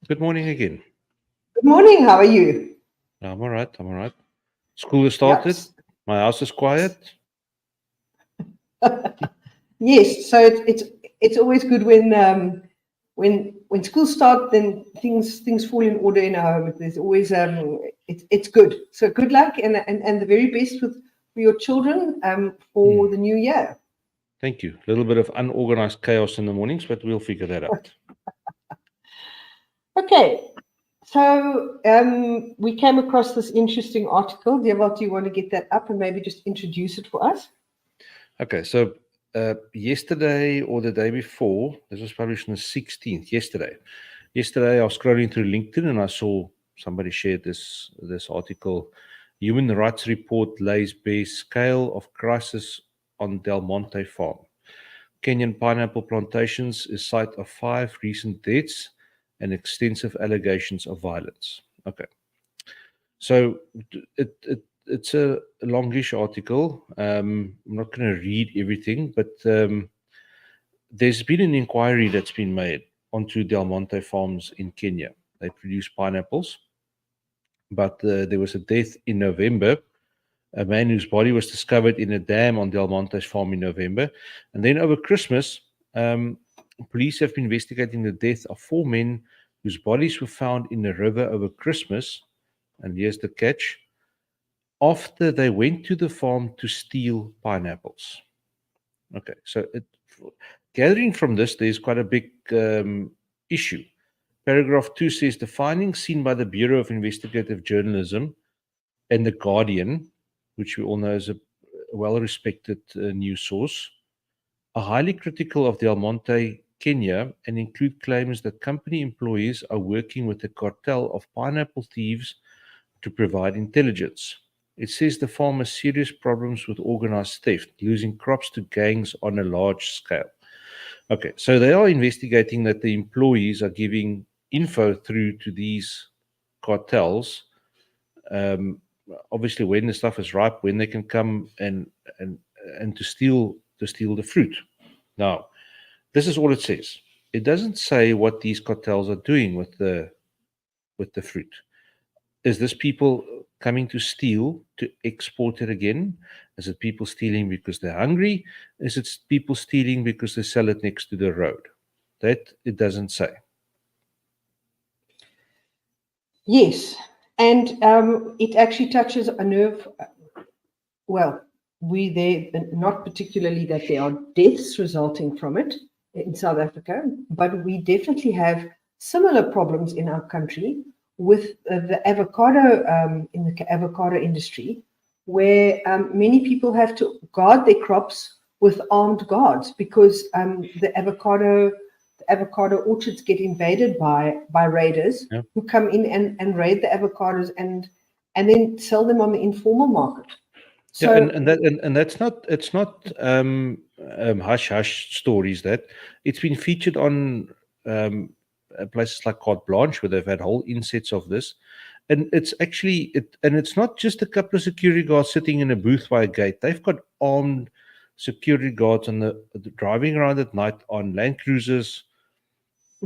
Good morning again. Good morning. How are you? I'm all right. I'm all right. School has Yep. started. My house is quiet. Yes. So it's always good when schools start, then things fall in order in our home. There's always it's good. So good luck and the very best for your children for the new year. Thank you. A little bit of unorganized chaos in the mornings, but we'll figure that out. Okay. So we came across this interesting article. Devil, do you want to get that up and maybe just introduce it for us? Okay, so yesterday or the day before, this was published on the 16th, Yesterday I was scrolling through LinkedIn and I saw somebody shared this article. Human Rights Report lays bare scale of crisis on Del Monte farm. Kenyan pineapple plantations is site of 5 recent deaths and extensive allegations of violence. Okay. So it's a longish article. I'm not going to read everything, but there's been an inquiry that's been made onto Del Monte farms in Kenya. They produce pineapples, but there was a death in November. A man whose body was discovered in a dam on Del Monte's farm in November. And then over Christmas, police have been investigating the death of 4 men whose bodies were found in the river over Christmas. And here's the catch: after they went to the farm to steal pineapples. Okay, so gathering from this, there's quite a big issue. Paragraph 2 says the findings seen by the Bureau of Investigative Journalism and The Guardian, which we all know is a well-respected news source, are highly critical of Del Monte, Kenya, and include claims that company employees are working with a cartel of pineapple thieves to provide intelligence. It says the farm has serious problems with organized theft, losing crops to gangs on a large scale. Okay, so they are investigating that the employees are giving info through to these cartels. Obviously, when the stuff is ripe, when they can come and to steal the fruit. Now, this is all it says. It doesn't say what these cartels are doing with the fruit. Is this people coming to steal to export it again? Is it people stealing because they're hungry? Is it people stealing because they sell it next to the road? That it doesn't say. Yes, and it actually touches a nerve. Well, not particularly that there are deaths resulting from it in South Africa, but we definitely have similar problems in our country with the avocado in the avocado industry, where many people have to guard their crops with armed guards because the avocado orchards get invaded by raiders who come in and raid the avocados and then sell them on the informal market. So, and that's not, it's not hush hush stories. That it's been featured on places like Carte Blanche, where they've had whole insets of this, and it's actually and it's not just a couple of security guards sitting in a booth by a gate. They've got armed security guards on the driving around at night on Land Cruisers,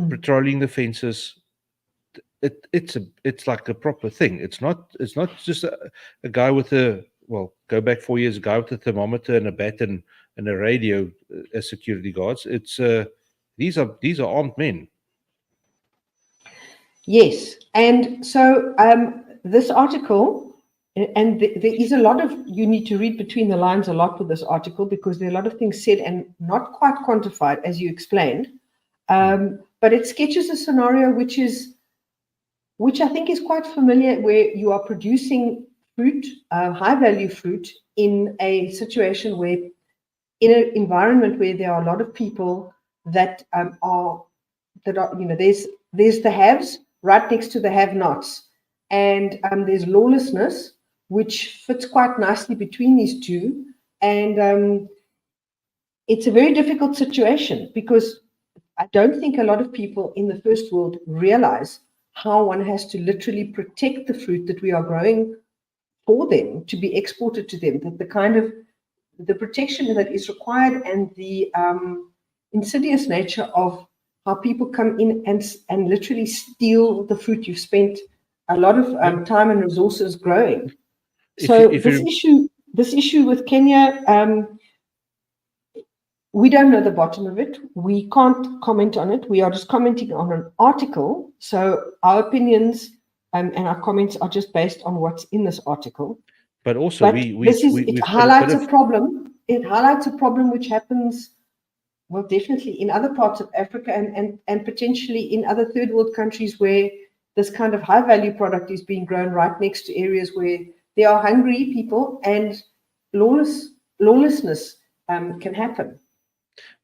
patrolling the fences. It's like a proper thing. It's not just a guy with a, well, go back 4 years, a guy with a thermometer and a bat and a radio as security guards. It's these are armed men. Yes, and so this article, and there is a lot of, you need to read between the lines a lot with this article because there are a lot of things said and not quite quantified, as you explained. But it sketches a scenario which I think is quite familiar, where you are producing fruit, high value fruit, in a situation where, in an environment where there are a lot of people that are, you know, there's the haves right next to the have-nots, and there's lawlessness, which fits quite nicely between these two, and it's a very difficult situation because I don't think a lot of people in the first world realize how one has to literally protect the fruit that we are growing for them to be exported to them, that the kind of the protection that is required and the insidious nature of how people come in and literally steal the fruit you've spent a lot of time and resources growing. So this issue with Kenya, we don't know the bottom of it. We can't comment on it. We are just commenting on an article. So our opinions and our comments are just based on what's in this article. But also, it highlights a problem. It highlights a problem which happens, well, definitely in other parts of Africa and potentially in other third world countries where this kind of high value product is being grown right next to areas where there are hungry people and lawlessness can happen.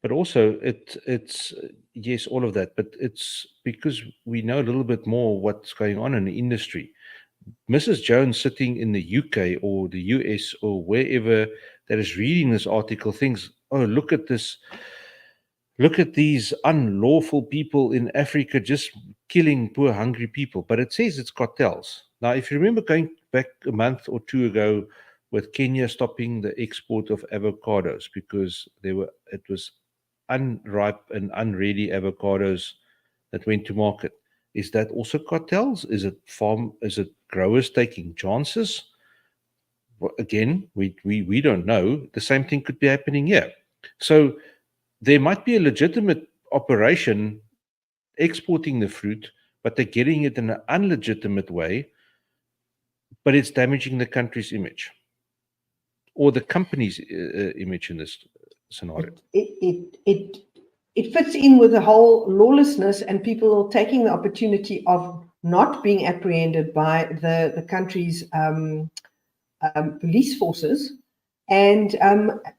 But also, it's yes, all of that. But it's because we know a little bit more what's going on in the industry. Mrs. Jones sitting in the UK or the US or wherever that is reading this article thinks, oh, look at this. Look at these unlawful people in Africa just killing poor, hungry people. But it says it's cartels. Now, if you remember going back a month or two ago with Kenya stopping the export of avocados because it was unripe and unready avocados that went to market. Is that also cartels? Is it growers taking chances? Well, again, we don't know. The same thing could be happening here. So there might be a legitimate operation exporting the fruit, but they're getting it in an unlegitimate way, but it's damaging the country's image or the company's image in this scenario. It fits in with the whole lawlessness and people taking the opportunity of not being apprehended by the country's police forces, and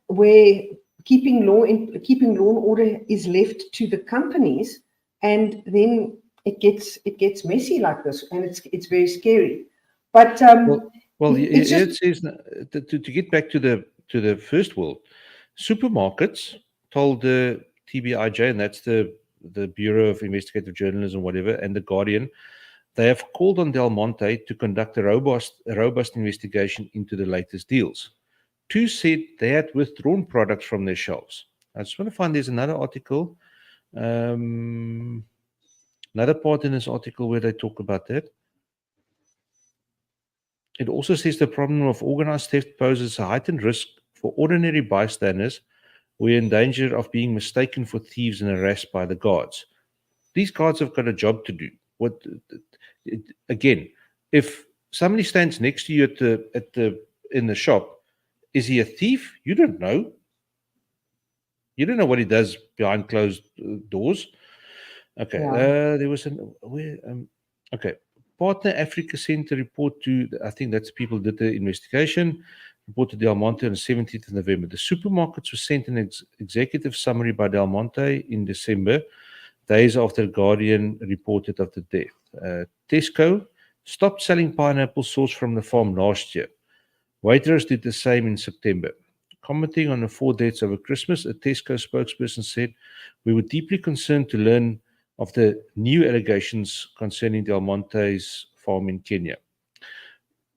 where keeping law and order is left to the companies, and then it gets messy like this, and it's very scary. But it says to get back to the first world, supermarkets told the TBIJ, and that's the Bureau of Investigative Journalism, whatever, and the Guardian, they have called on Del Monte to conduct a robust investigation into the latest deals. Two said they had withdrawn products from their shelves. I just want to find there's another article, another part in this article where they talk about that. It also says the problem of organized theft poses a heightened risk for ordinary bystanders who are in danger of being mistaken for thieves and harassed by the guards. These guards have got a job to do. Again, if somebody stands next to you in the shop, is he a thief? You don't know. You don't know what he does behind closed doors. Okay, yeah. there was okay. Partner Africa sent a report to, I think that's people did the investigation, report to Del Monte on the 17th of November. The supermarkets were sent an executive summary by Del Monte in December, days after the Guardian reported of the death. Tesco stopped selling pineapple sourced from the farm last year. Waitrose did the same in September. Commenting on the 4 deaths over Christmas, a Tesco spokesperson said, "We were deeply concerned to learn of the new allegations concerning Del Monte's farm in Kenya.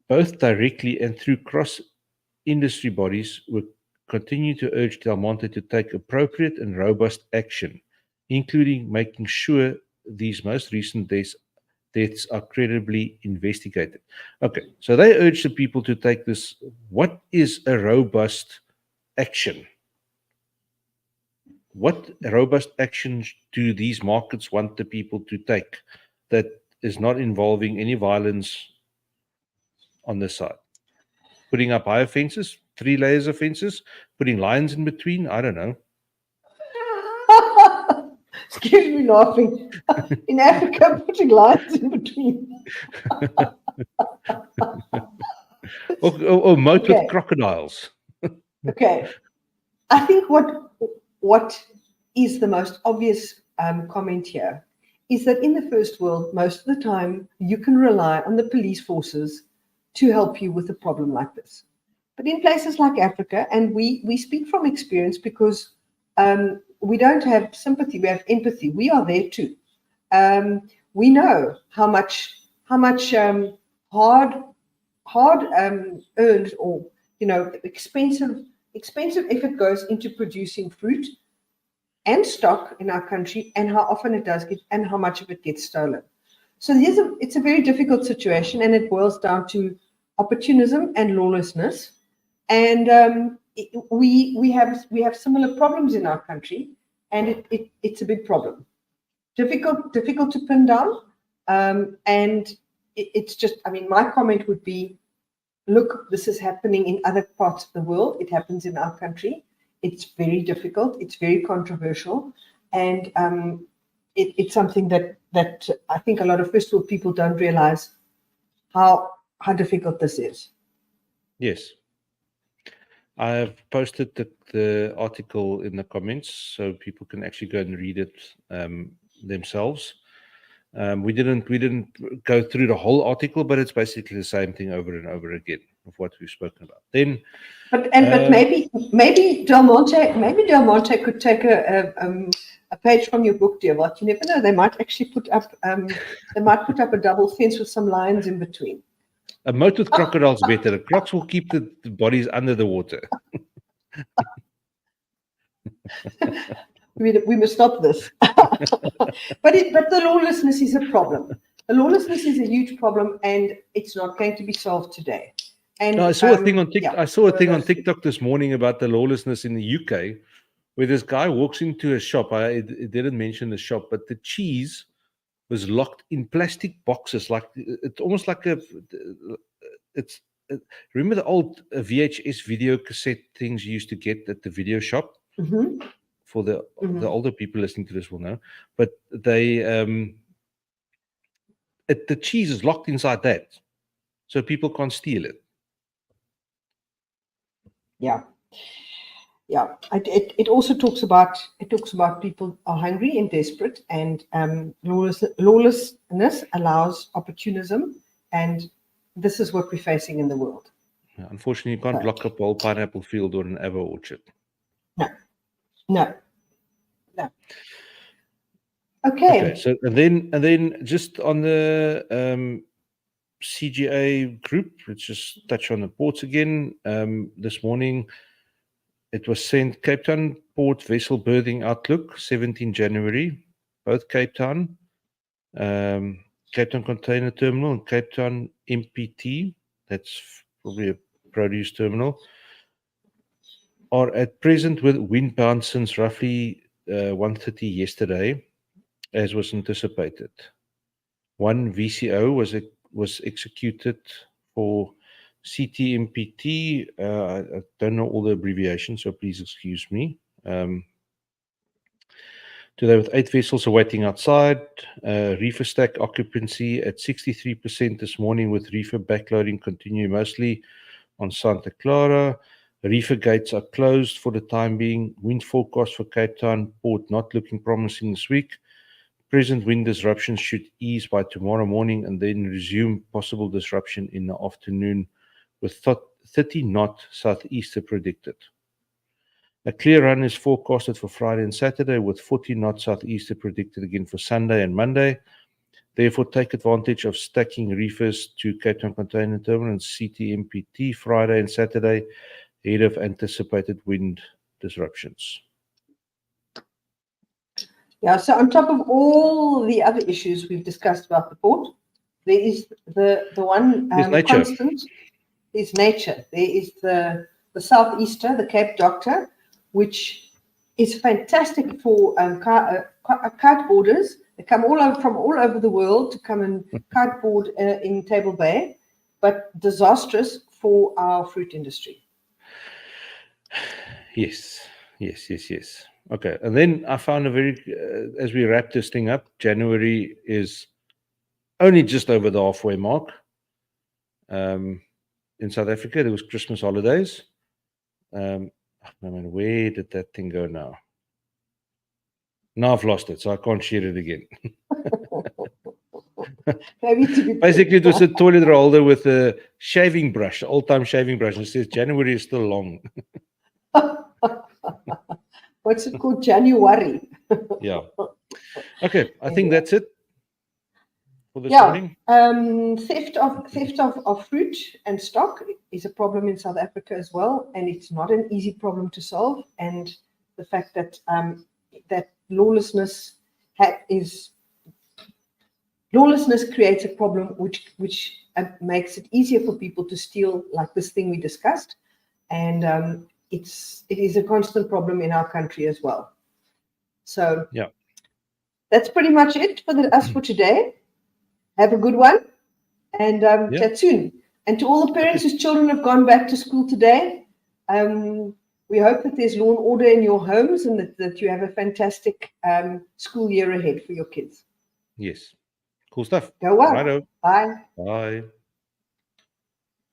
Both directly and through cross-industry bodies, we continue to urge Del Monte to take appropriate and robust action, including making sure these most recent deaths are credibly investigated." Okay, so they urge the people to take this. What is a robust action? What robust action do these markets want the people to take that is not involving any violence on this side? Putting up higher fences, 3 layers of fences, putting lines in between? I don't know. Excuse me laughing. In Africa, putting lines in between. or moat with crocodiles. Okay. I think what is the most obvious comment here is that in the first world, most of the time, you can rely on the police forces to help you with a problem like this. But in places like Africa, and we speak from experience because we don't have sympathy, we have empathy. We are there too. We know how much hard earned or expensive effort goes into producing fruit. and stock in our country, and how often it does get, and how much of it gets stolen. So it's a very difficult situation, and it boils down to opportunism and lawlessness. And we have similar problems in our country, and it's a big problem. Difficult to pin down, and it's just. I mean, my comment would be, look, this is happening in other parts of the world. It happens in our country. It's very difficult. It's very controversial, and it's something that I think a lot of first world people don't realize how difficult this is. Yes. I have posted the article in the comments so people can actually go and read it themselves. We didn't go through the whole article, but it's basically the same thing over and over again of what we've spoken about. Then, but maybe Del Monte could take a page from your book, dear. What you never know, they might actually put up a double fence with some lions in between. A moat with crocodiles better. The crocs will keep the bodies under the water. We must stop this. But the lawlessness is a problem. The lawlessness is a huge problem, and it's not going to be solved today. And I saw a thing on TikTok. I saw a thing on TikTok this morning about the lawlessness in the UK, where this guy walks into a shop. It didn't mention the shop, but the cheese was locked in plastic boxes, like it's almost like remember the old VHS video cassette things you used to get at the video shop? Mm-hmm. For the older people listening to this will know, but they the cheese is locked inside that, so people can't steal it. Yeah. It also talks about people are hungry and desperate, and lawlessness allows opportunism, and this is what we're facing in the world. Yeah, unfortunately, you can't lock up a whole pineapple field or an apple orchard. No. Okay. So and then just on the CGA group, let's just touch on the ports again. This morning, it was sent Cape Town Port Vessel Berthing Outlook, 17 January, both Cape Town, Cape Town Container Terminal, and Cape Town MPT, that's probably a produce terminal, are at present with windbound since roughly 1:30 yesterday, as was anticipated. One VCO was executed for CTMPT. I don't know all the abbreviations, so please excuse me. Today, with 8 vessels awaiting outside, reefer stack occupancy at 63% this morning, with reefer backloading continuing mostly on Santa Clara. Reefer gates are closed for the time being. Wind forecast for Cape Town Port not looking promising this week. Present wind disruptions should ease by tomorrow morning and then resume possible disruption in the afternoon, with 30 knot southeaster predicted. A clear run is forecasted for Friday and Saturday, with 40 knot southeaster predicted again for Sunday and Monday. Therefore, take advantage of stacking reefers to Cape Town Container Terminal and CTMPT Friday and Saturday ahead of anticipated wind disruptions. Yeah, so on top of all the other issues we've discussed about the port, there is the one constant is nature. There is the southeaster, the Cape Doctor, which is fantastic for kiteboarders. They come from all over the world to come and kiteboard in Table Bay, but disastrous for our fruit industry. Yes. Okay, and then I found as we wrap this thing up, January is only just over the halfway mark. In South Africa, there was Christmas holidays. Where did that thing go now? Now I've lost it, so I can't share it again. Basically, it was a toilet holder with a shaving brush, old-time shaving brush. It says January is still long. What's it called? January. Yeah. Okay, I think that's it for this morning. Theft of fruit and stock is a problem in South Africa as well, and it's not an easy problem to solve. And the fact that lawlessness creates a problem which makes it easier for people to steal, like this thing we discussed, and it is a constant problem in our country as well. So Yeah. that's pretty much it for us for today. Have a good one, and chat soon. And to all the parents whose children have gone back to school today, we hope that there's law and order in your homes, and that you have a fantastic school year ahead for your kids. Yes. Cool stuff. Go well. Righto. Bye. Bye.